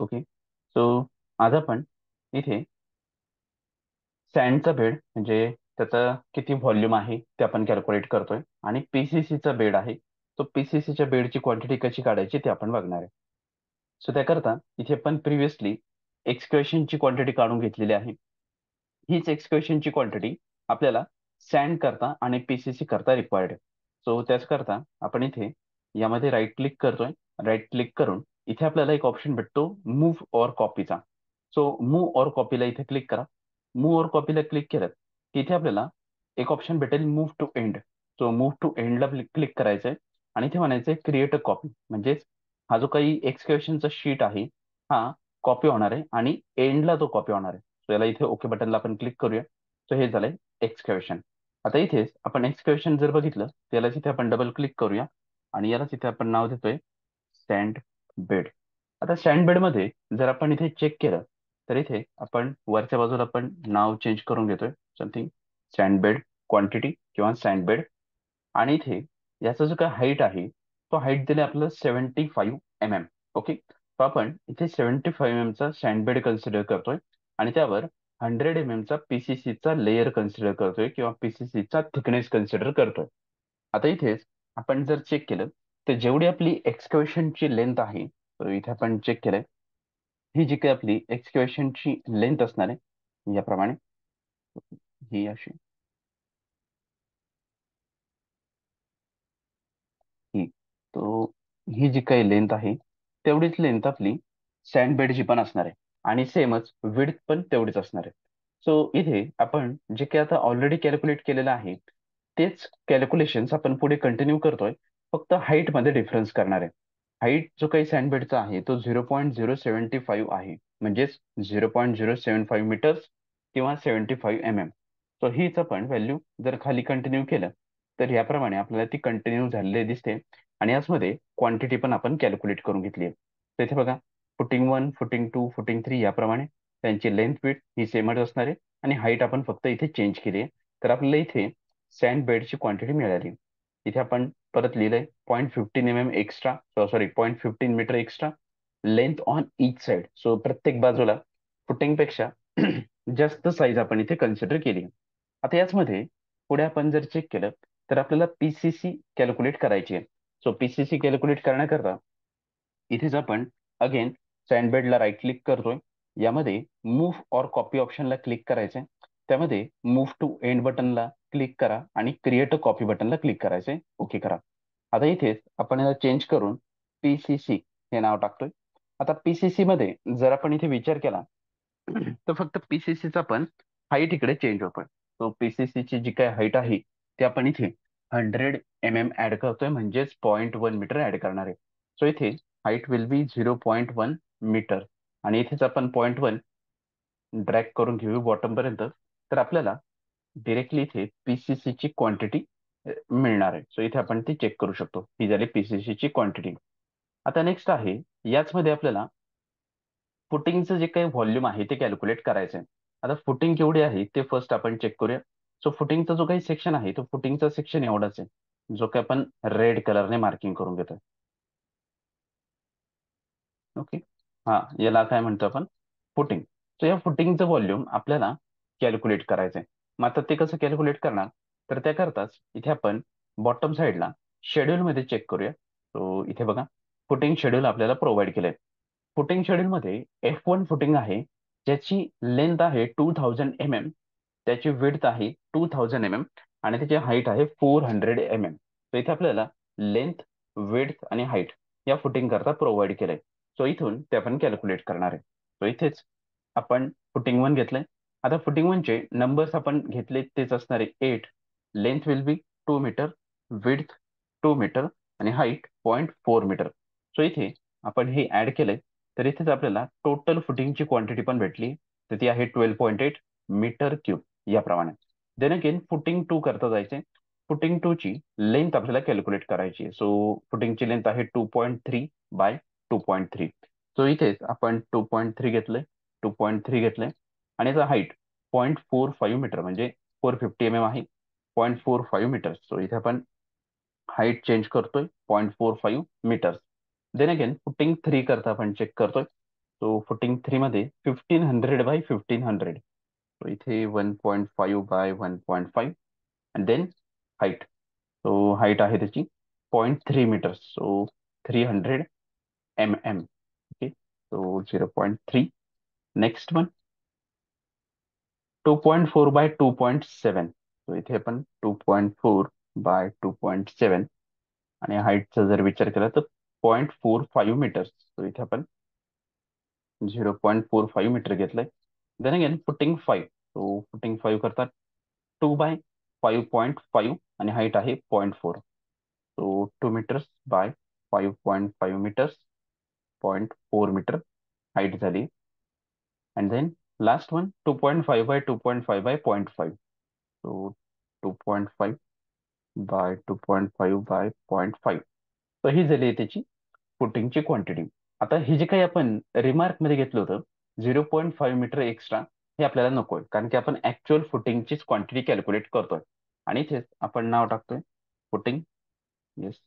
Okay. So आज आपण इथे सँडचा बेड म्हणजे त्याचा किती व्हॉल्यूम आहे ते आपण कॅल्क्युलेट करतोय आणि पीसीसीचा बेड आहे. तो पीसीसीच्या बेडची क्वांटिटी कशी काढायची ते आपण बघणार आहे. सो त्याकरता इथे आपण प्रिव्हियसली एक्सकॅव्हेशनची क्वांटिटी काढून घेतलेली आहे. हीच एक्सकॅव्हेशनची क्वांटिटी आपल्याला सँड करता आणि पीसीसी करता रिक्वायर्ड आहे. सो त्याच करता आपण इथे यामध्ये राईट क्लिक करतोय. राईट क्लिक करून इथे आपल्याला एक ऑप्शन भेटतो मूव्ह ऑर कॉपीचा. सो मूव्ह ऑर कॉपीला इथे क्लिक करा. मूव्ह ऑर कॉपीला क्लिक केलं की इथे आपल्याला एक ऑप्शन भेटेल move to end. So move to एंडला क्लिक करायचं आहे आणि इथे म्हणायचं आहे क्रिएट अ कॉपी. म्हणजेच हा जो काही एक्सकॅव्हेशनचा शीट आहे हा कॉपी होणार आहे आणि एंडला तो कॉपी होणार आहे. सो याला इथे ओके बटनला आपण क्लिक करूया. सो हे झालंय एक्सकॅव्हेशन. आता इथेच आपण एक्सकॅव्हेशन जर बघितलं तर याला इथे आपण डबल क्लिक करूया आणि यालाच इथे आपण नाव देतोय सँड बेड. आता सँड बेडमध्ये जर आपण इथे चेक केलं तर इथे आपण वरच्या बाजूला आपण नाव चेंज करून घेतोय समथिंग सँड बेड क्वांटिटी किंवा सँड बेड. आणि इथे याचा जो काय हाईट आहे तो हाईट दिले आपल्याला 75 mm. ओके. तर आपण इथे 75 mm चा सँडबेड कन्सिडर करतोय आणि त्यावर 100 mm चा पीसीसीचा लेयर कन्सिडर करतोय किंवा पीसीसीचा थिकनेस कन्सिडर करतोय. आता इथेच आपण जर चेक केलं तर जेवढी आपली एक्सकॅव्हेशनची लेंथ आहे तर इथे आपण चेक केलंय ही जी काही आपली एक्सकॅव्हेशनची लेंथ असणार आहे याप्रमाणे ही अशी ही तो ही जी काही लेंथ आहे तेवढीच लेंथ आपली सँड बेडची पण असणार आहे आणि सेमच विड्थ पण तेवढीच असणार आहे. सो इथे आपण जे काही आता ऑलरेडी कॅल्क्युलेट केलेलं आहे तेच कॅल्क्युलेशन्स आपण पुढे कंटिन्यू करतोय. फक्त हाईट मध्ये डिफरन्स करणार आहे. हाईट जो काही सँड बेडचा आहे तो 0.075 आहे म्हणजेच 0.075 मीटर्स किंवा 75 mm. सो हीच आपण व्हॅल्यू जर खाली कंटिन्यू केलं तर याप्रमाणे आपल्याला ती कंटिन्यू झालेली दिसते आणि याचमध्ये क्वांटिटी पण आपण कॅल्क्युलेट करून घेतली आहे. तर इथे बघा फुटिंग 1, फुटिंग 2, फुटिंग 3 याप्रमाणे त्यांची लेंथ विड्थ ही सेमच असणार आहे आणि हाईट आपण फक्त इथे चेंज केली आहे. तर आपल्याला इथे सँड बेडची क्वांटिटी मिळाली. इथे आपण परत लिहिलंय 0.15 mm extra sorry 0.15 metre extra length on each side. So प्रत्येक बाजूला फुटिंगपेक्षा जास्त साईज आपण इथे कन्सिडर केली. आता याचमध्ये पुढे आपण जर चेक केलं तर आपल्याला पीसीसी कॅल्क्युलेट करायची आहे. सो पीसीसी कॅल्क्युलेट करण्याकरता इथेच आपण अगेन सँडबेडला राईट क्लिक करतोय. यामध्ये मूव्ह ऑर कॉपी ऑप्शनला क्लिक करायचंय. त्यामध्ये मूव्ह टू एंड बटनला क्लिक करा आणि क्रिएट अ कॉपी बटनला क्लिक करायचंय. ओके करा. आता इथेच आपण याला चेंज करून पीसीसी हे नाव टाकतोय. आता पीसीसी मध्ये जर आपण इथे विचार केला तर फक्त पीसीसीचा पण हाईट इकडे चेंज होतोय. तो पीसीसीची जी काय हाईट आहे ती आपण इथे 100 mm ऍड करतोय म्हणजेच 0.1 मीटर ऍड करणार आहे. सो इथे हाईट विल बी 0.1 मीटर आणि इथेच आपण 0.1 ड्रॅग करून घेऊ बॉटम पर्यंत. तर आपल्याला डिरेक्टली इथे पीसीसी ची क्वांटिटी मिळणार आहे. सो इथे आपण ती चेक करू शकतो. ही झाली पीसीसी ची क्वांटिटी. आता नेक्स्ट आहे याचमध्ये आपल्याला फुटिंगचं जे काही व्हॉल्यूम आहे ते कॅल्क्युलेट करायचं आहे. आता फुटिंग केवढी आहे ते फर्स्ट आपण चेक करूया. सो फुटिंगचा जो काही सेक्शन आहे तो फुटिंगचा सेक्शन एवढाच आहे जो काही आपण रेड कलरने मार्किंग करून घेतोय. ओके. हा याला काय म्हणतो आपण फुटिंग. सो या फुटिंगचं व्हॉल्यूम आपल्याला कॅल्क्युलेट करायचं आहे. मग आता ते कसं कॅल्क्युलेट करणार तर त्याकरताच इथे आपण बॉटम साईडला शेड्यूलमध्ये चेक करूया. सो इथे बघा फुटिंग शेड्यूल आपल्याला प्रोव्हाइड केलंय. फुटिंग शेड्यूलमध्ये F1 फुटिंग आहे ज्याची लेंथ आहे 2000 mm, त्याची विड्थ आहे 2000 mm आणि त्याची हाईट आहे 400 mm. तर इथे आपल्याला लेंथ विड्थ आणि हाईट या फुटिंग करता प्रोव्हाइड केलंय. सो इथून ते आपण कॅल्क्युलेट करणार आहे. सो इथेच आपण फुटिंग 1 घेतलंय. आता फुटिंग 1 चे नंबर्स आपण घेतले तेच असणार आहे 8. Length will be 2 metre, width 2 metre आणि हाईट 0.4 मीटर. सो इथे आपण हे ऍड केलंय तर इथेच आपल्याला टोटल फुटिंगची क्वांटिटी पण भेटली. तर ती आहे 12.8 मीटर क्यूब याप्रमाणे. देन अगेन फुटिंग 2 करता जायचे. फुटिंग 2 ची लेंथ आपल्याला कॅल्क्युलेट करायची आहे. सो फुटिंगची लेंथ आहे 2.3 बाय 2.3. सो इथेच आपण 2.3 घेतलंय, 2.3 घेतलंय आणि याचा हाईट 0.45 मीटर म्हणजे 450 mm आहे. 0.45 मीटर. सो इथे आपण हाईट चेंज करतोय 0.45 मीटर. देन अगेन फुटिंग 3 करता आपण चेक करतोय. सो फुटिंग 3 मध्ये 1500 बाय 1500. सो इथे 1.5 by 1.5 and then height. So height आहे त्याची 0.3 metre. So 300 mm. Okay, so 0.3. Next one 2.4 by 2.7. So इथे आपण 2.4 बाय 2.7. आणि हाईटचा जर विचार केला तर 0.45 मीटर. सो इथे आपण 0.45 मीटर घेतलंय. Then again footing 5. So footing 5 करतात 2 बाय 5.5 आणि हाईट आहे 0.4. So 2 meters by 5.5 meters, 0.4 meter height झाली. And then last one 2.5 by 2.5 by 0.5. So 2.5 by 2.5 by 0.5. तर ही झाली आहे त्याची फुटिंगची क्वांटिटी. आता ही जे काही आपण रिमार्क मध्ये घेतलं होतं 0.5 मीटर एक्स्ट्रा, हे आपल्याला नकोय, कारण की आपण ऍक्च्युअल फुटिंगचीच क्वांटिटी कॅल्क्युलेट करतोय. आणि इथेच आपण नाव टाकतोय फुटिंग. Yes,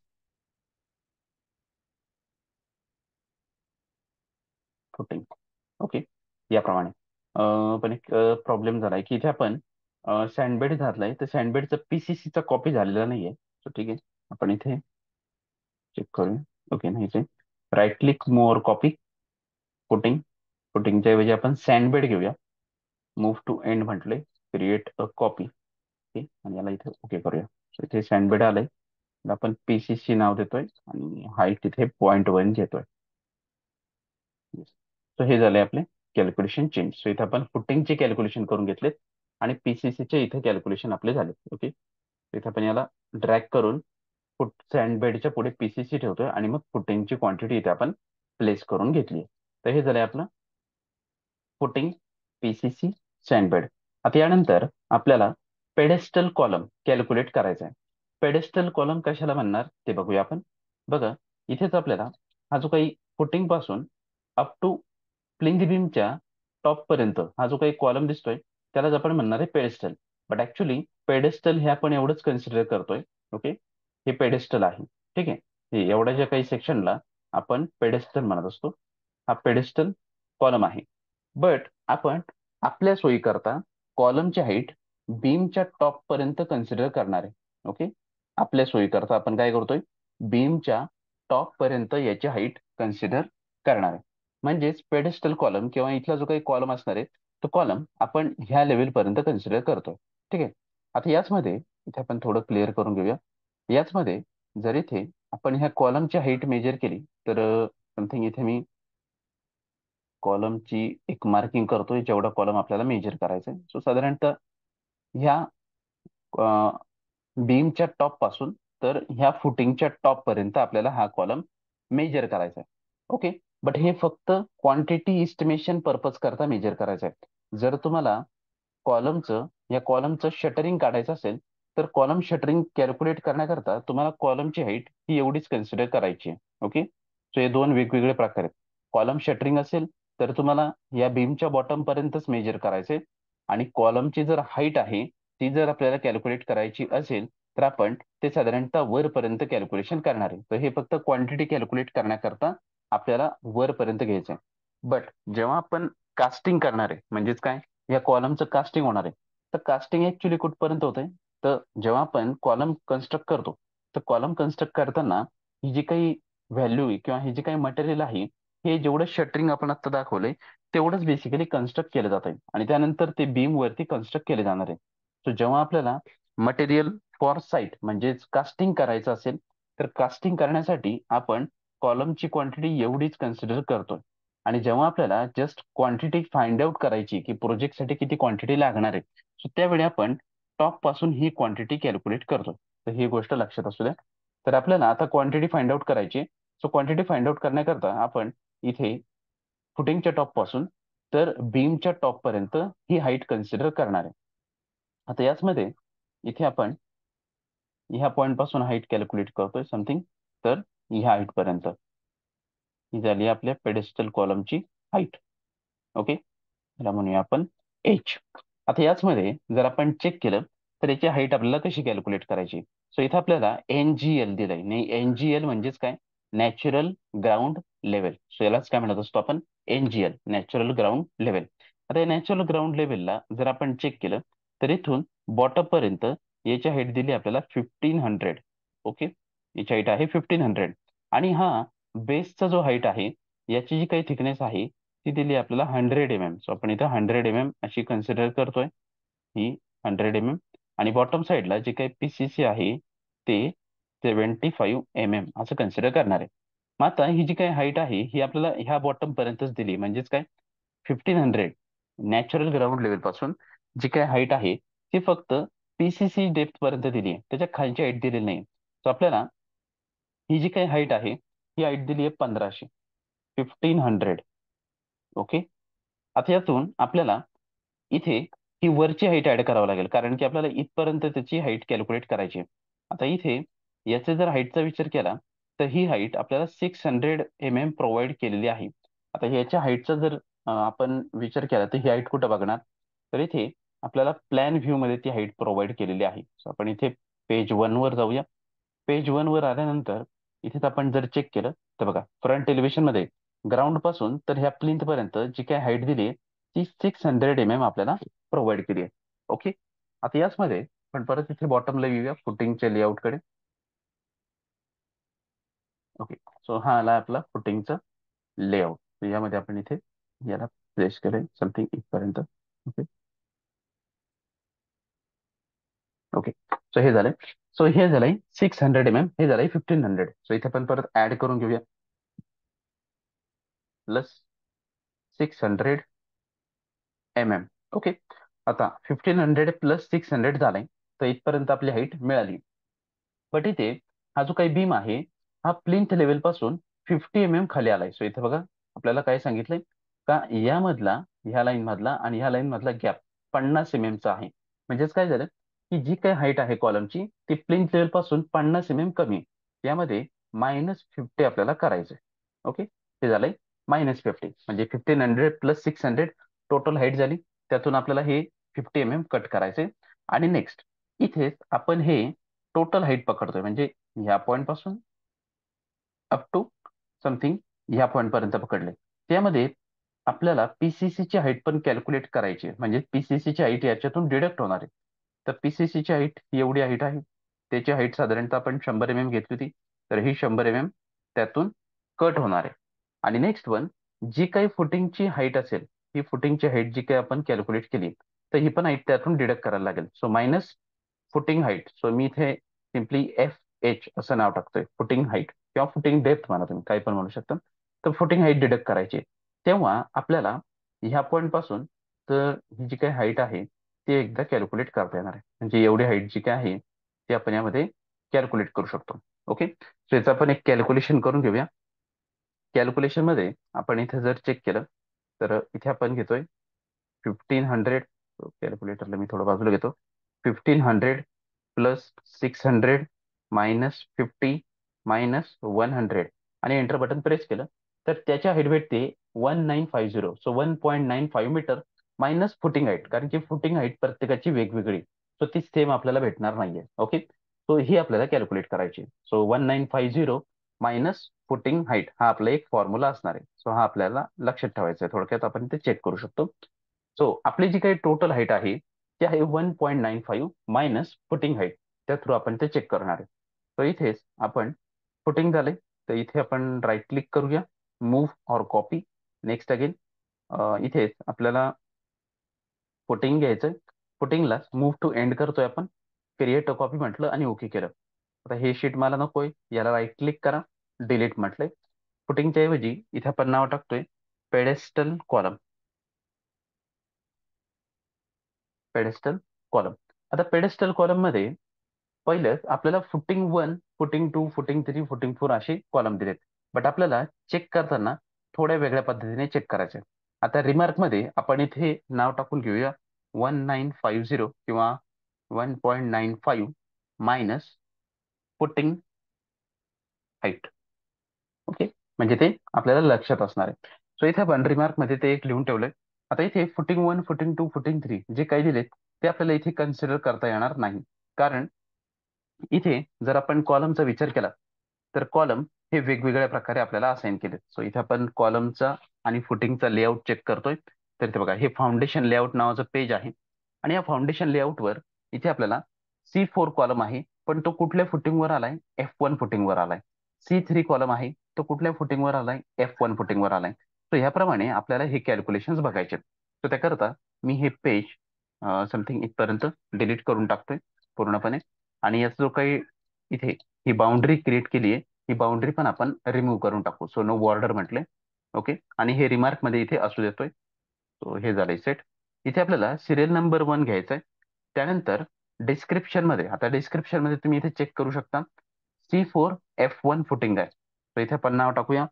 footing. ओके, याप्रमाणे. पण एक प्रॉब्लेम झालाय की इथे आपण सँडबेड घातलाय, तर सँडबेडचा पीसीसीचा कॉपी झालेला नाहीये. सो ठीक आहे, आपण इथे चेक करूया. ओके, नाही इथे right click more copy footing. फुटिंगच्या ऐवजी आपण सँडबेड घेऊया. मूव्ह टू एंड म्हटले, क्रिएट अ कॉपी. ओके, आणि याला इथे ओके करूया. So इथे सँडबेड आलंय, तर आपण पीसीसी नाव देतोय आणि हाईट तिथे 0.1 घेतोय. सो हे झाले आपले कॅल्क्युलेशन चेंज. सो इथे आपण फुटिंगचे कॅल्क्युलेशन करून घेतलेत आणि पीसीसीचे इथे कॅल्क्युलेशन आपले झाले. ओके, इथे आपण याला ड्रॅग करून फुट सँडबेडच्या पुढे पीसीसी ठेवतोय आणि मग फुटिंगची क्वांटिटी इथे आपण प्लेस करून घेतली. तर हे झालंय आपलं फुटिंग, पीसीसी, सँडबेड. आता यानंतर आपल्याला पेडेस्टल कॉलम कॅल्क्युलेट करायचा आहे. पेडेस्टल कॉलम कशाला म्हणणार ते बघूया आपण. बघा, इथेच आपल्याला हा जो काही फुटिंग पासून अप टू प्लिंथ बीमच्या टॉप पर्यंत हा जो काही कॉलम दिसतोय त्यालाच आपण म्हणणार आहे पेडेस्टल. बट ऍक्च्युली पेडेस्टल हे आपण एवढंच कन्सिडर करतोय. ओके, हे पेडेस्टल आहे. ठीक आहे, हे एवढ्या ज्या काही सेक्शनला आपण पेडेस्टल म्हणत असतो, हा पेडेस्टल कॉलम आहे. बट आपण आपल्या सोयीकरता कॉलमची हाईट बीमच्या टॉप पर्यंत कन्सिडर करणार आहे. ओके, आपल्या सोयीकरता आपण काय करतोय, बीमच्या टॉप पर्यंत याची हाईट कन्सिडर करणार आहे. म्हणजेच पेडेस्टल कॉलम किंवा इथला जो काही कॉलम असणार आहे तो कॉलम आपण ह्या लेवल पर्यंत कन्सिडर करतोय. ठीक आहे, आता याचमध्ये इथे आपण थोडं क्लिअर करून घेऊया. याचमध्ये जर इथे आपण ह्या कॉलमची हाईट मेजर केली तर समथिंग इथे मी कॉलमची एक मार्किंग करतोय, जेवढा कॉलम आपल्याला मेजर करायचा आहे. सो साधारणतः ह्या बीमच्या टॉप पासून तर ह्या फुटिंगच्या टॉप पर्यंत आपल्याला हा कॉलम मेजर करायचा आहे. ओके, बट हे फक्त क्वांटिटी इस्टिमेशन पर्पज करता मेजर करायचं आहे. जर तुम्हाला या कॉलमचं शटरिंग काढायचं असेल तर कॉलम शटरिंग कॅल्क्युलेट करण्याकरता तुम्हाला कॉलमची हाईट ही एवढीच कन्सिडर करायची आहे. ओके, सो हे दोन वेगवेगळे प्रकार आहेत. कॉलम शटरिंग असेल तर तुम्हाला या बीमच्या बॉटम पर्यंतच मेजर करायचे, आणि कॉलमची जर हाईट आहे ती जर आपल्याला कॅल्क्युलेट करायची असेल तर आपण ते साधारणतः वरपर्यंत कॅल्क्युलेशन करणार आहे. तर हे फक्त क्वांटिटी कॅल्क्युलेट करण्याकरता आपल्याला वरपर्यंत घ्यायचं आहे. बट जेव्हा आपण कास्टिंग करणार आहे, म्हणजेच काय, या कॉलमचं कास्टिंग होणार आहे, तर कास्टिंग ऍक्च्युली कुठपर्यंत होतंय, तर जेव्हा आपण कॉलम कन्स्ट्रक्ट करतो तर कॉलम कन्स्ट्रक्ट करताना ही जी काही व्हॅल्यू किंवा ही जी काही मटेरियल आहे, हे जेवढं शटरिंग आपण आता दाखवलंय तेवढंच बेसिकली कन्स्ट्रक्ट केलं जात आहे आणि त्यानंतर ते बीम वरती कन्स्ट्रक्ट केले जाणार आहे. सो जेव्हा आपल्याला मटेरियल फॉर साईट म्हणजेच कास्टिंग करायचं असेल तर कास्टिंग करण्यासाठी आपण कॉलमची क्वांटिटी एवढीच कन्सिडर करतोय. आणि जेव्हा आपल्याला जस्ट क्वांटिटी फाइंड आउट करायची की प्रोजेक्टसाठी किती क्वांटिटी लागणार आहे, सो त्यावेळी आपण टॉप पासून ही क्वांटिटी कॅल्क्युलेट करतो. तर ही गोष्ट लक्षात असू द्या. तर आपल्याला आता क्वांटिटी फाइंड आउट करायची. सो क्वांटिटी फाइंड आउट करण्याकरता आपण इथे फुटिंगच्या टॉप पासून तर बीमच्या टॉप पर्यंत ही हाईट कन्सिडर करणार आहे. आता याचमध्ये इथे आपण ह्या पॉईंट पासून हाईट कॅल्क्युलेट करतोय समथिंग, तर ह्या हाईट पर्यंत ही झाली आपल्या पेडेस्टल कॉलमची हाईट. ओके, त्याला म्हणूया आपण एच. आता याचमध्ये जर आपण चेक केलं तर याची हाईट आपल्याला कशी कॅल्क्युलेट करायची. सो इथे आपल्याला NGL दिलंय. नाही, NGL म्हणजेच काय, नॅचरल ग्राउंड लेवल. सो यालाच काय म्हणत असतो आपण, NGL, नॅचरल ग्राउंड लेवल. आता या नॅचरल ग्राउंड लेवलला जर आपण चेक केलं तर इथून बॉटम पर्यंत याची हाईट दिली आपल्याला 1500. ओके, याची हाईट आहे 1500. आणि हा बेसचा जो हाईट आहे, याची जी काही थिकनेस आहे ती दिली आपल्याला 100 mm. सो आपण इथं 100 mm अशी कन्सिडर करतोय, ही 100 mm. आणि बॉटम साईडला जे काही PCC आहे ते 75 mm असं कन्सिडर करणार आहे. मग आता ही जी काही हाईट आहे ही आपल्याला ह्या बॉटम पर्यंतच दिली, म्हणजेच काय 1500 नॅचरल ग्राउंड लेवल पासून जी काही हाईट आहे ती फक्त PCC डेप्थ पर्यंत दिली आहे, त्याच्या खालची हाईट दिलेली नाही. तर आपल्याला ही जी काही हाईट आहे ही हाईट दिली आहे 1500, 1500. ओके, आता यातून आपल्याला इथे ही वरची हाईट ऍड करावं लागेल, कारण की आपल्याला इथपर्यंत त्याची हाईट कॅल्क्युलेट करायची आहे. आता इथे याचे जर हाईटचा विचार केला तर ही हाईट आपल्याला 600 mm प्रोव्हाइड केलेली आहे. आता याच्या हाईटचा जर आपण विचार केला तर ही हाईट कुठं बघणार, तर इथे आपल्याला प्लॅन व्ह्यू मध्ये ती हाईट प्रोव्हाइड केलेली आहे. So आपण इथे पेज 1 वर जाऊया. पेज 1 वर आल्यानंतर इथे आपण जर चेक केलं तर बघा, फ्रंट एलिव्हेशन मध्ये ग्राउंड पासून तर ह्या प्लिंथ पर्यंत जी काय हाईट दिली आहे ती 600 mm आपल्याला प्रोव्हाइड केली आहे. ओके, आता याचमध्ये पण परत इथे बॉटमला येऊया फुटिंगच्या लेआउटकडे. ओके, सो हा आला आपला फुटिंगचा लेआउट. यामध्ये आपण इथे याला प्लेस करेल समथिंग इथपर्यंत. ओके, ओके, सो हे झालंय. सो हे झालंय 600 mm, हे झालंय 1500. सो इथे आपण परत ऍड करून घेऊया, प्लस 600 mm. ओके, आता 1500 प्लस 600 झालाय, तर इथपर्यंत आपली हाईट मिळाली. बट इथे हा जो काही बीम आहे हा प्लिंथ लेवल पासून 50 mm खाली आलाय. सो इथे बघा आपल्याला काय सांगितलंय का, यामधला, ह्या लाईन मधला आणि ह्या लाईन मधला गॅप 50 mm चा आहे. म्हणजेच काय झालं की जी काही हाईट आहे कॉलमची ती प्लिंथ लेवल पासून 50 mm कमी आहे. यामध्ये -50 आपल्याला करायचंय. ओके, हे झालंय -50, म्हणजे 1500 प्लस 600 टोटल हाईट झाली. त्यातून आपल्याला हे 50 mm कट करायचे. आणि नेक्स्ट इथे आपण हे टोटल हाईट पकडतोय, म्हणजे ह्या पॉईंट पासून अप टू समथिंग ह्या पॉईंट पर्यंत पकडले. त्यामध्ये आपल्याला PCC ची हाईट पण कॅल्क्युलेट करायची आहे, म्हणजे PCC ची हाईट याच्यातून डिडक्ट होणार आहे. तर PCC ची हाईट ही एवढी हाईट आहे, त्याची हाईट साधारणतः आपण 100 mm घेतली होती, तर ही 100 mm त्यातून कट होणार आहे. आणि नेक्स्ट वन, जी काही फुटिंगची हाईट असेल, ही फुटिंगची हाईट जी काही आपण कॅल्क्युलेट केली तर ही पण हाईट त्यातून डिडक्ट करायला लागेल. So minus footing height. So मी इथे सिम्पली FH असं नाव टाकतोय, फुटिंग हाईट किंवा फुटिंग डेप्थ म्हणा, तुम्ही काही पण म्हणू शकता. तर फुटिंग हाईट डिडक्ट करायची. तेव्हा आपल्याला ह्या पॉईंट पासून तर ही जी काही हाईट आहे ती एकदा कॅल्क्युलेट करता येणार आहे. म्हणजे एवढी हाईट जी काय आहे ती आपण यामध्ये कॅल्क्युलेट करू शकतो. ओके, सो याचं आपण एक कॅल्क्युलेशन करून घेऊया. कॅल्क्युलेशन मध्ये आपण इथे जर चेक केलं तर इथे आपण घेतोय 1500. कॅल्क्युलेटरला मी थोडं बाजूला घेतो. 1500 प्लस 600 मायनस 50 मायनस 100 आणि एंटर बटन प्रेस केलं तर त्याच्या हाईट भेटते 1950. So 1.95 metre minus footing height, कारण की फुटिंग हाईट प्रत्येकाची वेगवेगळी, सो ती सेम आपल्याला भेटणार नाहीये. ओके, सो ही आपल्याला कॅल्क्युलेट करायची. सो 1950 मायनस फुटिंग हाईट हा आपला एक फॉर्म्युला असणार आहे. सो हा आपल्याला लक्षात ठेवायचा आहे. थोडक्यात आपण ते चेक करू शकतो. सो आपली जी काही टोटल हाईट आहे ती आहे 1.95 मायनस फुटिंग हाईट. त्या थ्रू आपण ते चेक करणार आहे. तर इथेच आपण फुटिंग झाले तर इथे आपण राईट क्लिक करूया, move or copy. Next again इथेच आपल्याला फुटिंग घ्यायचं. फुटिंगला मूव्ह टू एंड करतोय आपण, क्रिएट अ कॉपी म्हटलं आणि ओके केलं. आता हे शीट मला नकोय, याला राईट क्लिक करा, डिलीट म्हटलंय. फुटिंगच्या ऐवजी इथे आपण नाव टाकतोय पेडेस्टल कॉलम. Pedestal column. आता पेडेस्टल कॉलम मध्ये पहिलं आपल्याला फुटिंग 1, फुटिंग 2, फुटिंग 3, फुटिंग 4 असे कॉलम दिलेत. बट आपल्याला चेक करताना थोड्या वेगळ्या पद्धतीने चेक करायचे. आता रिमार्क मध्ये आपण इथे नाव टाकून घेऊया 1950 किंवा 1.95 मायनस फुटिंग हाईट. ओके, म्हणजे ते आपल्याला लक्षात असणार आहे. सो इथे आपण रिमार्क मध्ये ते एक लिहून ठेवलंय. आता इथे फुटिंग 1, फुटिंग 2, फुटिंग 3 जे काही दिलेत ते आपल्याला इथे कन्सिडर करता येणार नाही, कारण इथे जर आपण कॉलमचा विचार केला तर कॉलम हे वेगवेगळ्या प्रकारे आपल्याला असाइन केले. सो इथे आपण कॉलमचा आणि फुटिंगचा लेआउट चेक करतोय. तर इथे बघा, हे फाउंडेशन लेआउट नावाचं पेज आहे आणि या फाउंडेशन लेआउटवर इथे आपल्याला C4 कॉलम आहे, पण तो कुठल्या फुटिंगवर आलाय? F1 फुटिंगवर आलाय. C3 कॉलम आहे, तो कुठल्या फुटिंगवर आलाय? F1 फुटिंगवर आलाय. तर ह्याप्रमाणे आपल्याला हे कॅल्क्युलेशन्स बघायचे. तर त्याकरता मी हे पेज समथिंग इथपर्यंत डिलीट करून टाकतोय पूर्णपणे. आणि याचा जो काही इथे ही बाउंड्री क्रिएट केली आहे, ही बाउंड्री पण आपण रिमूव्ह करून टाकू. सो नो बॉर्डर म्हटले. ओके. आणि हे रिमार्क मध्ये इथे असू देतोय. तो हे झालंय सेट. इथे आपल्याला सिरियल नंबर 1 घ्यायचा आहे. त्यानंतर डिस्क्रिप्शन मध्ये, आता डिस्क्रिप्शन मध्ये तुम्ही इथे चेक करू शकता C4F1 फुटिंग आहे. तर इथे आपण नाव टाकूया.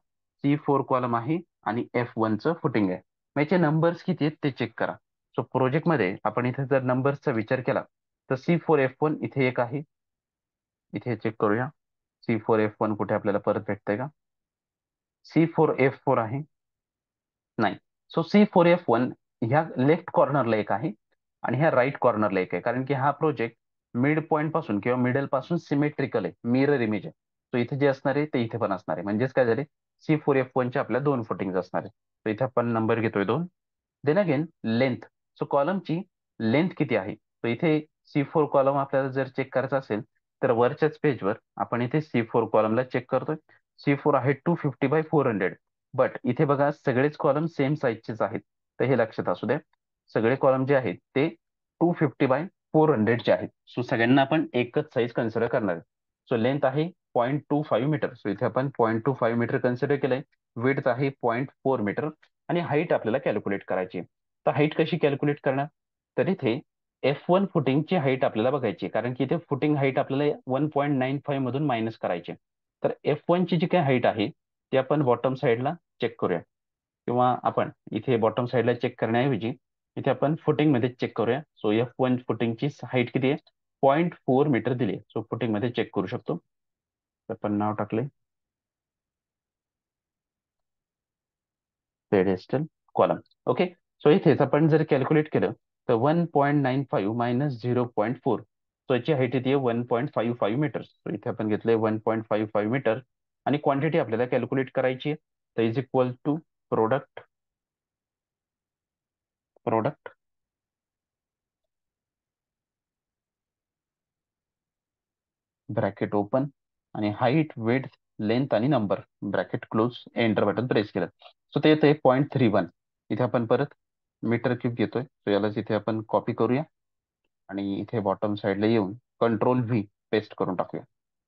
C4 कॉलम आहे आणि F1 चं फुटिंग आहे. मग याचे नंबर्स किती आहेत ते चेक करा. सो प्रोजेक्ट मध्ये आपण इथे जर नंबर्सचा विचार केला तर C4F1 इथे एक आहे. इथे चेक करूया C4F1 कुठे आपल्याला परत भेटतंय का? C4F4 आहे, नाही. सो C4F1 ह्या लेफ्ट कॉर्नरला एक आहे आणि ह्या राईट कॉर्नरला एक आहे, कारण की हा प्रोजेक्ट मिड पॉईंट पासून किंवा मिडल पासून सिमेट्रिकल आहे, मिरर इमेज आहे. तो इथे जे असणार आहे ते इथे पण असणार आहे. म्हणजेच काय झाले, C4F1 चे आपल्या 2 फुटिंग असणार आहे. तर इथे आपण नंबर घेतोय 2. Then again length. सो कॉलमची लेंथ किती आहे? तर इथे C4 कॉलम आपल्याला जर चेक करायचा असेल तर वरच्याच पेजवर आपण इथे C4 कॉलमला चेक करतोय. C4 आहे 250/400. बट इथे बघा, सगळेच कॉलम सेम साईजचेच आहेत. तर हे लक्षात असू द्या, सगळे कॉलम जे आहेत ते 250/400 चे आहेत. सो सगळ्यांना आपण एकच साईज कन्सिडर करणार आहे. सो लेंथ आहे 0.25 मीटर. सो इथे आपण 0.25 मीटर कन्सिडर केलंय. विड्थ आहे 0.4 मीटर आणि हाईट आपल्याला कॅल्क्युलेट करायची आहे. तर हाईट कशी कॅल्क्युलेट करणार? तर इथे F1 फुटिंगची हाईट आपल्याला बघायची आहे, कारण की इथे फुटिंग हाईट आपल्याला 1.95 मधून मायनस करायची आहे. तर F1 ची जी काही हाईट आहे ती आपण बॉटम साईडला चेक करूया, किंवा आपण इथे बॉटम साईडला चेक करण्याऐवजी इथे आपण फुटिंग मध्ये चेक करूया. सो F1 फुटिंगची हाईट किती आहे? 0.4 मीटर दिली आहे. सो फुटिंग मध्ये चेक करू शकतो. तर आपण नाव टाकले पेडेस्टल कॉलम. ओके. सो इथेच आपण जर कॅल्क्युलेट केलं तर 1.95 मायनस 0.4, सो याची हाईट येते 1.55 मीटर. सो इथे आपण घेतले 1.55 मीटर आणि क्वांटिटी आपल्याला कॅल्क्युलेट करायची आहे. तर is equal to product product bracket open आणि हाईट, विड्थ, लेंथ आणि number bracket close, enter button press केलं. सो ते येते 0.31. इथे आपण परत मीटर क्यूब घेतोय. सो यालाच इथे आपण कॉपी करूया आणि इथे बॉटम साईडला येऊन Ctrl+V पेस्ट करून टाकूया.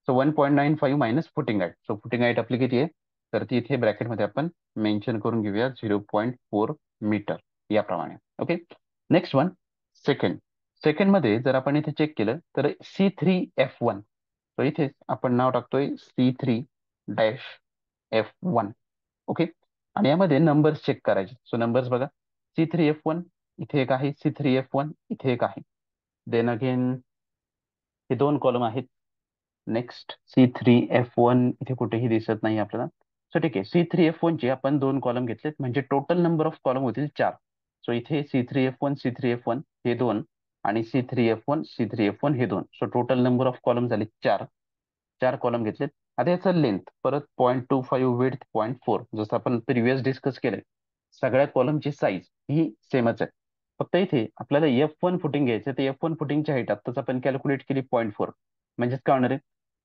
So 1.95 minus footing height. So footing height आपली किती आहे? तर ती इथे ब्रॅकेटमध्ये आपण मेन्शन करून घेऊया 0.4 मीटर याप्रमाणे. Okay. Next one, second. Second मध्ये जर आपण इथे चेक केलं तर C3F1. तर इथे आपण नाव टाकतोय C3-F1. ओके. आणि यामध्ये नंबर्स चेक करायचे. सो नंबर्स बघा, C3F1 इथे एक आहे, C3F1 इथे एक आहे. देन अगेन हे 2 कॉलम आहेत. नेक्स्ट C3F1 इथे कुठेही दिसत नाही आपल्याला. सो ठीक आहे, C3F1 चे आपण 2 कॉलम घेतलेत, म्हणजे टोटल नंबर ऑफ कॉलम होतील 4. सो इथे C3F1 हे 2 आणि C3F1 हे 2. So total number of column झाले 4. 4 कॉलम घेतलेत. आता याचा लेंथ परत 0.25, विड्थ 0.4, जसं आपण प्रिव्हियस डिस्कस केलंय. सगळ्या कॉलमची साईज ही सेमच आहे. फक्त इथे आपल्याला F1 फुटिंग घ्यायचं, तर F1 फुटिंगची हाईट आत्ताच आपण कॅल्क्युलेट केली 0.4. म्हणजेच काय होणार आहे,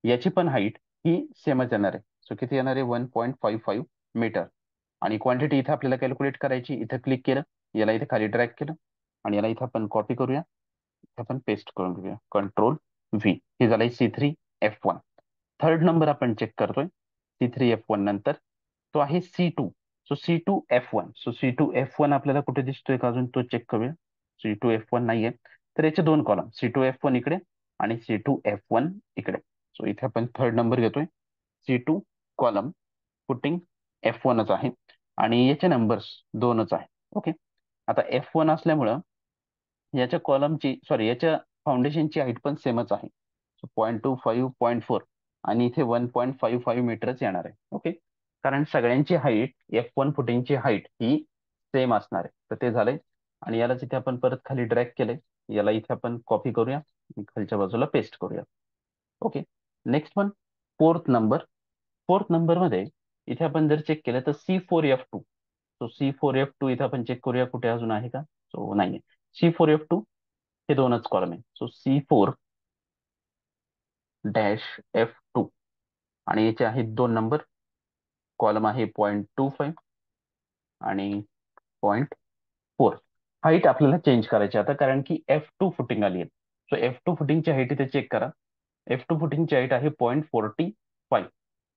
याची पण हाईट ही सेमच येणार आहे. सो किती येणार आहे? 1.55 मीटर. आणि क्वांटिटी इथे आपल्याला कॅल्क्युलेट करायची. इथं क्लिक केलं, याला इथे खाली ड्रॅग केलं आणि याला इथं आपण कॉपी करूया. इथं आपण पेस्ट करून घेऊया Ctrl+V. हे झालंय C3F1. थर्ड नंबर आपण चेक करतोय C3F1 नंतर, तो आहे C2. So C2F1. So C2F1 आपल्याला कुठे दिसतोय का अजून, तो चेक करूया. C2F1 नाहीये. तर याचे 2 कॉलम, C2F1 इकडे आणि C2F1 इकडे. सो इथे आपण थर्ड नंबर घेतोय. C2 कॉलम फुटिंग F1च आहे आणि याचे नंबर्स 2च आहे. ओके. आता F1 असल्यामुळं याच्या कॉलमची, सॉरी, याच्या फाउंडेशनची हाईट पण सेमच आहे. 0.25, 0.4 आणि इथे 1.55 मीटरच येणार आहे. ओके. कारण सगळ्यांची हाईट, F1 फुटिंगची हाईट ही सेम असणार आहे. तर ते झालंय. आणि यालाच इथे आपण परत खाली ड्रॅग केलंय. याला इथे आपण कॉपी करूया आणि खालच्या बाजूला पेस्ट करूया. Okay. Next one, fourth number. Fourth नंबरमध्ये इथे आपण जर चेक केलं तर C4F2. सो C4F2 इथे आपण चेक करूया कुठे अजून आहे का. सो नाहीये. C4F2 हे दोनच कॉलम आहे. सो C4-F2 आणि याचे आहेत दोन नंबर. कॉलम आहे 0.25 आणि 0.4. हाईट आपल्याला चेंज करायची आता, कारण की F2 फुटिंग आली आहे. सो F2 फुटिंगची हाईट इथे चेक करा. F2 फुटिंगची हाईट आहे 0.45.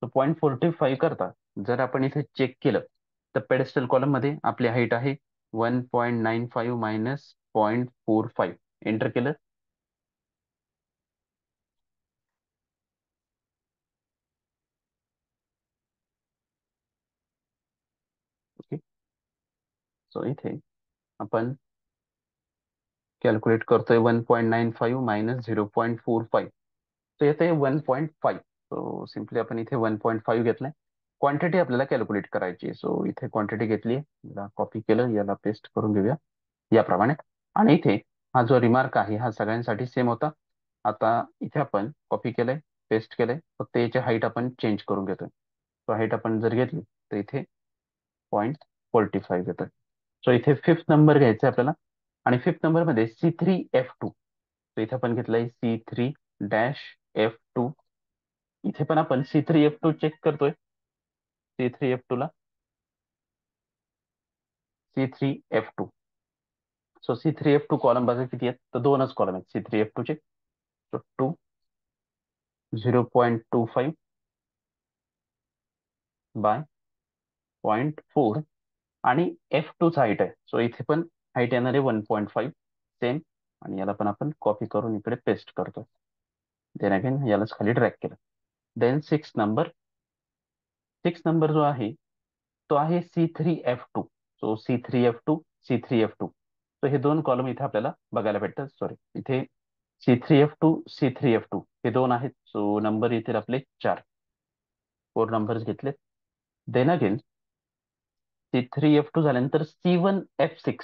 सो 0.45 करता जर आपण इथे चेक केलं तर पेडेस्टल कॉलम मध्ये आपली हाईट आहे 1.95 मायनस 0.45. एंटर केलं. ओके. सो इथे आपण कॅल्क्युलेट करतोय 1.95 मायनस 0.45. तर येते 1.5. सो सिम्पली आपण इथे 1.5 घेतलंय. क्वांटिटी आपल्याला कॅल्क्युलेट करायची. सो इथे क्वांटिटी घेतली, याला कॉपी केलं, याला पेस्ट करून घेऊया याप्रमाणे. आणि इथे हा जो रिमार्क आहे हा सगळ्यांसाठी सेम होता. आता इथे आपण कॉपी केलंय, पेस्ट केलंय, फक्त याची हाईट आपण चेंज करून घेतोय. सो हाईट आपण जर घेतली तर इथे 0.45 येतोय. सो इथे फिफ्थ नंबर घ्यायचा आपल्याला. आणि फिफ्थ नंबर मध्ये C3F2. तर इथे आपण घेतलंय C3-F2. इथे पण आपण C3F2 चेक करतोय. C3F2 ला C3F2. सो C3F2 कॉलम बघा किती आहेत, तर दोनच कॉलम आहेत C3F2 चे. So 2 0.25 by 0.4. आणि F2 चा हाईट आहे. सो इथे पण हाईट येणार आहे 1.5 सेम. आणि याला पण आपण कॉपी करून इकडे पेस्ट करतोय. देन अगेन यालाच खाली ड्रॅग केलं. देन सिक्स नंबर जो आहे तो आहे C3F2. So C3F2. सो हे दोन कॉलम इथे आपल्याला बघायला भेटतात. सॉरी, इथे C3F2 हे दोन आहेत. सो नंबर येतील आपले 4. 4 नंबर्स घेतलेत. देन अगेन C3F2 झाल्यानंतर C1F6.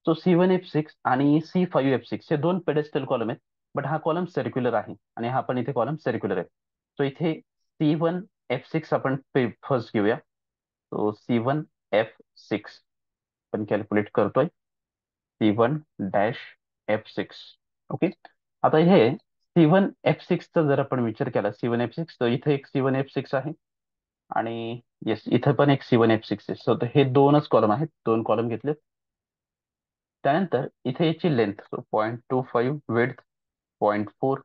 सो C1F6 आणि C5F6 हे दोन पेडेस्टल कॉलम आहेत. बट हा कॉलम सर्क्युलर आहे आणि हा पण इथे कॉलम सर्क्युलर आहे. सो इथे C1F6 आपण फर्स्ट घेऊया. सो C1F6 आपण कॅल्क्युलेट करतोय. C1-F6. ओके. आता हे C1F6 चा जर आपण विचार केला, C1F6, तर इथे एक C1F6 आहे आणि येस इथे पण एक C1F6 आहे. सो हे दोनच कॉलम आहेत, दोन कॉलम घेतले. त्यानंतर इथे याची लेंथ 0.25, विड्थ 0.4.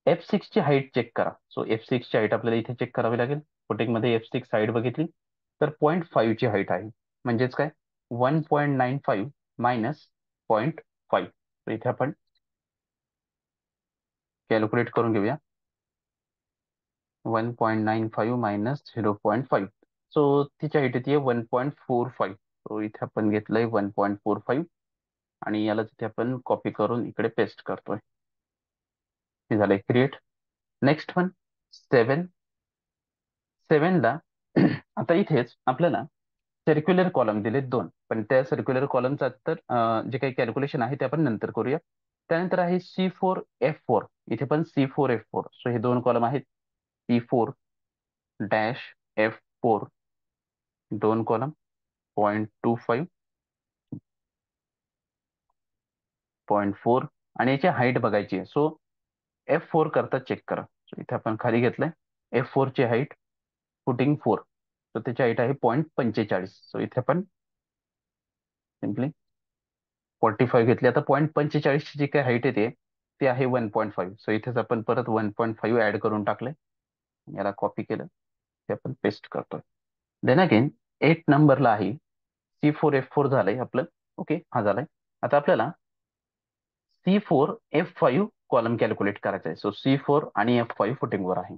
F6 ची हाईट चेक करा. सो F6 ची हाईट आपल्याला इथे चेक करावी लागेल. फुटिंग मध्ये F6 हाईट बघितली तर 0.5 ची हाईट आहे. म्हणजेच काय, 1.95 मायनस 0.5. तर इथे आपण कॅल्क्युलेट करून घेऊया. 1.95 मायनस 0.5. सो तिची हाईट येते 1.45. सो इथे आपण घेतलंय 1.45 आणि याला तिथे आपण कॉपी करून इकडे पेस्ट करतोय. हे झालंय क्रिएट. Next one 7. 7ला आता इथेच आपल्याला सर्क्युलर कॉलम दिलेत दोन, पण त्या सर्क्युलर कॉलमचा तर जे काही कॅल्क्युलेशन आहे ते आपण नंतर करूया. त्यानंतर आहे C4F4. इथे पण C4F4. सो हे दोन कॉलम आहेत. C4-F4 दोन कॉलम 0.25, 0.4 आणि याची हाईट बघायची आहे. सो F4 करता चेक करा. सो इथे आपण खाली घेतलंय. F4 ची हाईट फुटिंग 4. सो त्याची हाईट आहे 0.45. सो इथे आपण सिम्पली 45 घेतली. आता 0.45 ची जी काही हाईट येते ती आहे 1.5. सो इथेच आपण परत 1.5 ऍड करून टाकले. याला कॉपी केलं, ते आपण पेस्ट करतोय. देन अगेन 8 नंबरला आहे C4F4 झालंय आपलं. ओके, हा झालाय. आता आपल्याला C4F5 कॉलम कॅल्क्युलेट करायचा आहे. सो C4 आणि F5 फुटिंगवर आहे.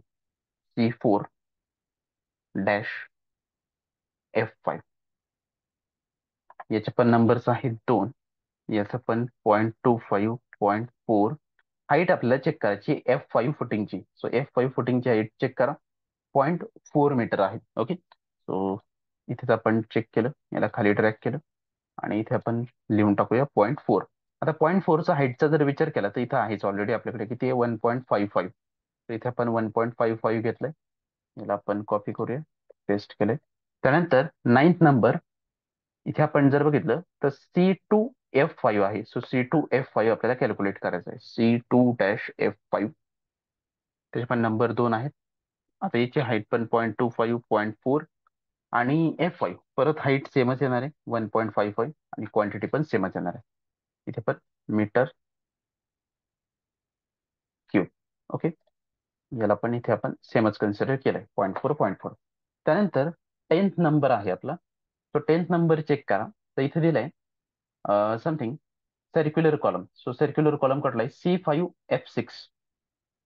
C4-F5 याचे पण नंबर्स आहेत दोन. याचं पण 0.25, 0.4. हाईट आपल्याला चेक करायची F5 फुटिंगची. सो F5 फुटिंगची हाईट चेक करा. 0.4 मीटर आहे. ओके. सो इथेच आपण चेक केलं, याला खाली ड्रॅग केलं आणि इथे आपण लिहून टाकूया 0.4. आता 0.4चा हाईटचा जर विचार केला तर इथं आहेच ऑलरेडी आपल्याकडे किती आहे 1.55. तर इथे आपण 1.55 घेतलंय. याला आपण कॉपी करूया, पेस्ट केले. त्यानंतर 9th नंबर इथे आपण जर बघितलं तर C2F5 आहे. सो C2F5 आपल्याला कॅल्क्युलेट करायचं आहे. C2-F5 त्याचे पण नंबर 2 आहेत. आता याची हाईट पण 0.25 0.4 आणि F5 परत हाईट सेमच येणार आहे 1.55 आणि क्वांटिटी पण सेमच येणार आहे. इथे पण मीटर क्यूब. ओके, याला पण इथे आपण सेमच कन्सिडर केलंय 0.4 0.4. त्यानंतर 10th नंबर आहे आपला. तो 10th नंबर चेक करा. तर इथे दिलाय something circular column. So circular column कुठला आहे? C5F6.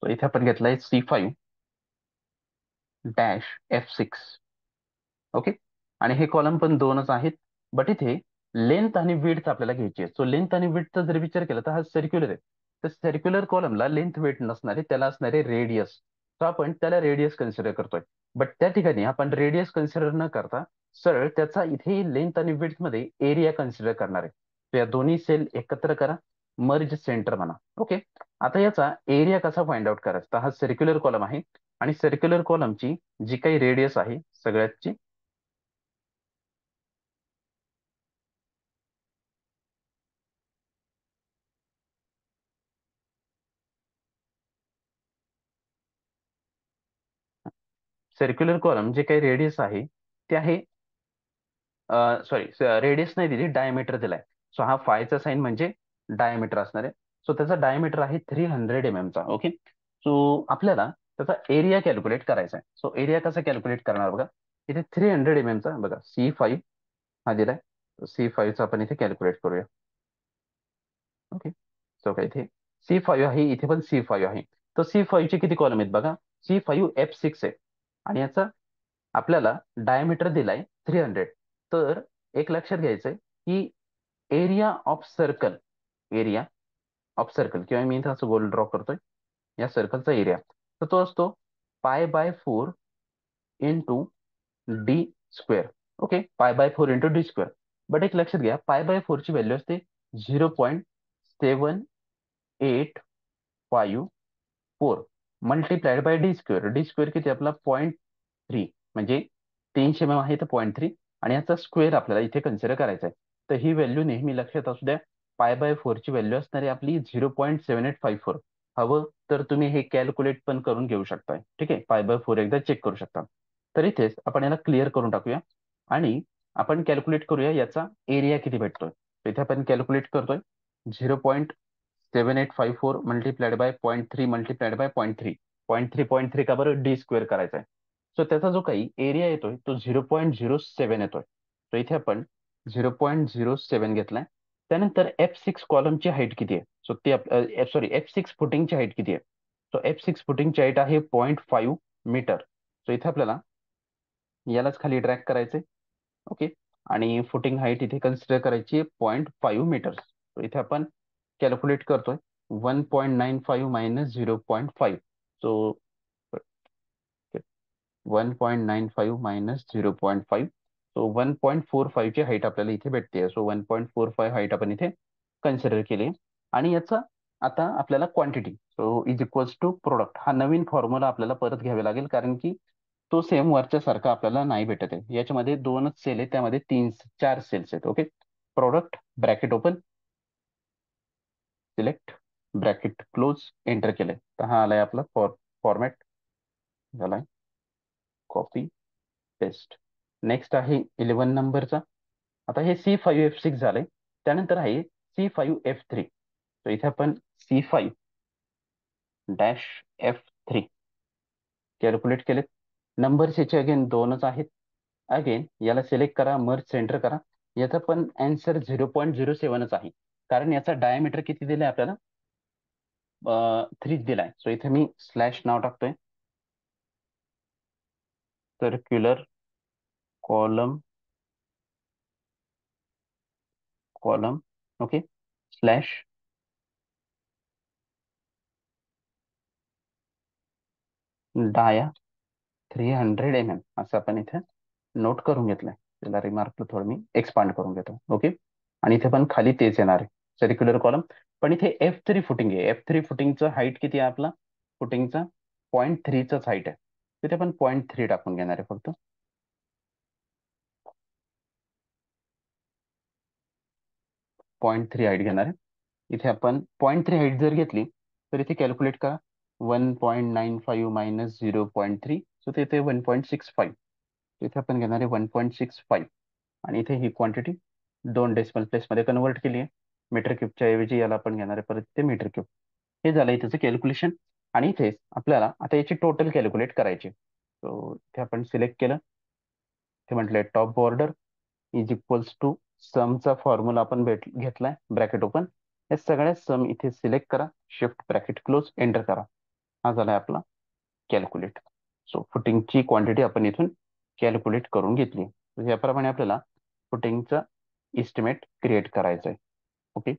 तो इथे आपण घेतलाय C5-F6. ओके, आणि हे कॉलम पण 2च आहेत. बट इथे लेंथ आणि विड्थ आपल्याला घ्यायची आहे. सो लेंथ आणि विड्थचा जर विचार केला तर हा सर्क्युलर आहे. तर सर्क्युलर कॉलमला लेंथ विड्थ नसणारे, त्याला असणारे रेडियस. सो आपण त्याला रेडियस कन्सिडर करतोय. बट त्या ठिकाणी आपण रेडियस कन्सिडर न करता सरळ त्याचा इथे लेंथ आणि विड्थ मध्ये एरिया कन्सिडर करणार आहे. तर या दोन्ही सेल एकत्र करा, मर्ज सेंटर म्हणा. ओके, आता याचा एरिया कसा फाइंड आउट करायचा? तर हा सर्क्युलर कॉलम आहे आणि सर्क्युलर कॉलमची जी काही रेडियस आहे सगळ्याची सर्क्युलर कॉलम जे काही रेडियस आहे ते आहे, सॉरी, रेडियस नाही दिली, डायमीटर दिलाय. सो हा फायचा साईन म्हणजे डायमीटर असणार आहे. सो त्याचा डायमीटर आहे 300 mm चा. ओके, सो आपल्याला त्याचा एरिया कॅल्क्युलेट करायचा आहे. सो एरिया कसा कॅल्क्युलेट करणार बघा, इथे 300 mm चा बघा C5 हा दिलाय. C5 चा आपण इथे कॅल्क्युलेट करूया. ओके, सो काय इथे C5 आहे, इथे पण C5 आहे. तर C5 चे किती कॉलम आहेत बघा, C5F6 आहे आणि याचा आपल्याला डायमीटर दिलाय 300. तर एक लक्षात घ्यायचंय की area of circle, area of circle किंवा मी इथं असं गोल ड्रॉ करतोय, या सर्कलचा एरिया तर तो असतो π/4 into D². Okay, π/4 into D². But एक लक्षात घ्या, π/4 ची व्हॅल्यू असते 0.785 4 मल्टिप्लाइड बाय D². D² किती आपला 0.3, म्हणजे 300 mm आहे तर 0.3 आणि याचा स्क्वेअर आपल्याला इथे कन्सिडर करायचा आहे. तर ही व्हॅल्यू नेहमी लक्षात असू द्या. π/4 ची व्हॅल्यू असणार आहे आपली 0.7854. हवं तर तुम्ही हे कॅल्क्युलेट पण करून घेऊ शकताय. ठीक आहे, π/4 एकदा चेक करू शकता. तर इथेच आपण याला क्लिअर करून टाकूया आणि आपण कॅल्क्युलेट करूया याचा एरिया किती भेटतोय. तर इथे आपण कॅल्क्युलेट करतोय 0.7854 मल्टिप्लाइड बाय 0.3 मल्टिप्लाइड बाय 0.3. 0.3 का बरं, D² करायचा आहे. सो त्याचा जो काही एरिया येतोय तो 0.07 येतोय. तर इथे आपण 0.07 घेतलाय. त्यानंतर F6 कॉलमची हाईट किती आहे? सो ती सॉरी, F6 फुटिंगची हाईट किती आहे? सो F6 फुटिंगची हाईट आहे 0.5 मीटर. सो इथे आपल्याला यालाच खाली ड्रॅग करायचे. ओके, आणि फुटिंग हाईट इथे कन्सिडर करायची 0.5 मीटर्स. सो इथे आपण कॅल्क्युलेट करतोय 1.95 मायनस 0.5. So 1.95 minus 0.5. सो 1.45 ची हाईट आपल्याला इथे भेटते. सो 1.45 हाईट आपण इथे कन्सिडर केली. आणि याचा आता आपल्याला quantity, so is equals to product, हा नवीन फॉर्म्युला आपल्याला परत घ्यावे लागेल कारण की तो सेम वरच्या सारखा आपल्याला नाही भेटत आहे. याच्यामध्ये 2च सेल आहेत, त्यामध्ये 4 सेल्स आहेत. Okay, product bracket open, select, bracket close, enter केलंय. तर हा आलाय आपला फॉर्मॅट झालाय. Copy, paste. नेक्स्ट आहे 11 नंबरचा. आता हे C5F6 झालंय. त्यानंतर आहे C5F3. तर इथे आपण C5-F3 कॅल्क्युलेट केलेत. नंबर्स याचे अगेन 2च आहेत. अगेन याला सिलेक्ट करा, मर्ज सेंटर करा. याचा पण आन्सर 0.07च आहे कारण याचा डायमीटर किती दिलाय आपल्याला, 3 दिलाय. सो इथे मी स्लॅश नाव टाकतोय, circular column, column. Okay, slash dia 300 mm असं आपण इथे नोट करून घेतलंय. त्याला रिमार्कला थोडं मी एक्सपांड करून घेतो. ओके, आणि इथे पण खाली तेच येणार आहे सर्क्युलर कॉलम. पण इथे F3 फुटिंग आहे. F3 फुटिंगचं हाईट किती आहे आपला, फुटिंगचा 0.3च हाईट आहे. तिथे आपण 0.3 टाकून घेणार आहे फक्त. 0.3 हाईट घेणार आहे. इथे आपण 0.3 हाईट जर घेतली तर इथे कॅल्क्युलेट करा. 1.95 मायनस 0.3, सो तिथे 1.65. इथे आपण घेणार आहे 1.65. आणि इथे ही क्वांटिटी 2 डेसिमल प्लेसमध्ये कन्वर्ट केली आहे. मीटर क्यूबच्या ऐवजी याला आपण घेणार आहे परत ते मीटर क्यूब. हे झालं इथेचं कॅल्क्युलेशन. आणि इथे आपल्याला आता याची टोटल कॅल्क्युलेट करायची. सो इथे आपण सिलेक्ट केलं. ते म्हटलंय top border is equals to समचा फॉर्म्युला आपण घेतलाय, ब्रॅकेट ओपन. या सगळ्या सम इथे सिलेक्ट करा, शिफ्ट ब्रॅकेट क्लोज, एंटर करा. हा झालाय आपला कॅल्क्युलेट. सो फुटिंगची क्वांटिटी आपण इथून कॅल्क्युलेट करून घेतली. याप्रमाणे आपल्याला फुटिंगचा इस्टिमेट क्रिएट करायचा आहे. ओके.